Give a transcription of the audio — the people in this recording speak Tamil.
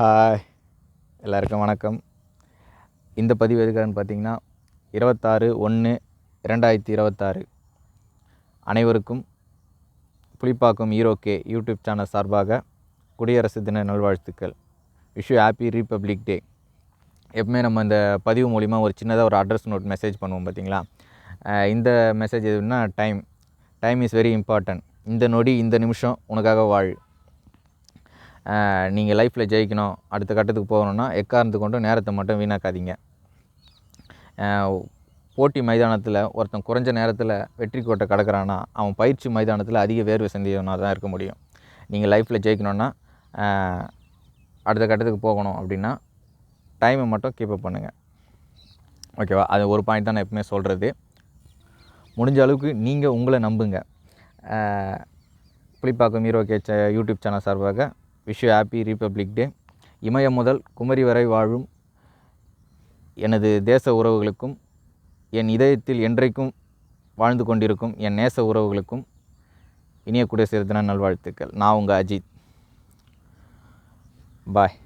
ஹாய், எல்லாருக்கும் வணக்கம். இந்த பதிவு எதுக்கான்னு பார்த்தீங்கன்னா 26/1/2026 அனைவருக்கும் புலிப்பாக்கம் ஈரோகே யூடியூப் சேனல் சார்பாக குடியரசு தின நல்வாழ்த்துக்கள். விஷ் யூ ஹாப்பி ரிபப்ளிக் டே. எப்பவுமே நம்ம இந்த பதிவு மூலிமா ஒரு சின்னதாக ஒரு அட்ரஸ் நோட் மெசேஜ் பண்ணுவோம் பார்த்தீங்களா. இந்த மெசேஜ் எதுன்னா டைம் இஸ் வெரி இம்பார்ட்டன்ட். இந்த நொடி இந்த நிமிஷம் உனக்காக வாழ். நீங்கள் லைஃப்பில் ஜெயிக்கணும், அடுத்த கட்டத்துக்கு போகணுன்னா எக்காரணத்து கொண்டு நேரத்தை மட்டும் வீணாக்காதீங்க. போட்டி மைதானத்தில் ஒருத்தன் குறைஞ்ச நேரத்தில் வெற்றி கோட்டை கடக்கிறான்னா அவன் பயிற்சி மைதானத்தில் அதிக வேர்வை சிந்தியவனாக தான் இருக்க முடியும். நீங்கள் லைஃப்பில் ஜெயிக்கணுன்னா அடுத்த கட்டத்துக்கு போகணும் அப்படின்னா டைமை மட்டும் கீப்பப் பண்ணுங்கள். ஓகேவா? அது ஒரு பாயிண்ட் தான் நான் எப்பவுமே சொல்கிறது. முடிஞ்ச அளவுக்கு நீங்கள் உங்களை நம்புங்க. புலிப்பாக்கம் ஈரோகே யூடியூப் சேனல் சார்பாக விஷ் யூ ஹாப்பி ரிபப்ளிக் டே. இமயம் முதல் குமரி வரை வாழும் எனது தேச உறவுகளுக்கும் என் இதயத்தில் என்றைக்கும் வாழ்ந்து கொண்டிருக்கும் என் நேச உறவுகளுக்கும் இனிய குடியரசு தின நல்வாழ்த்துக்கள். நான் உங்கள் அஜித். பாய்.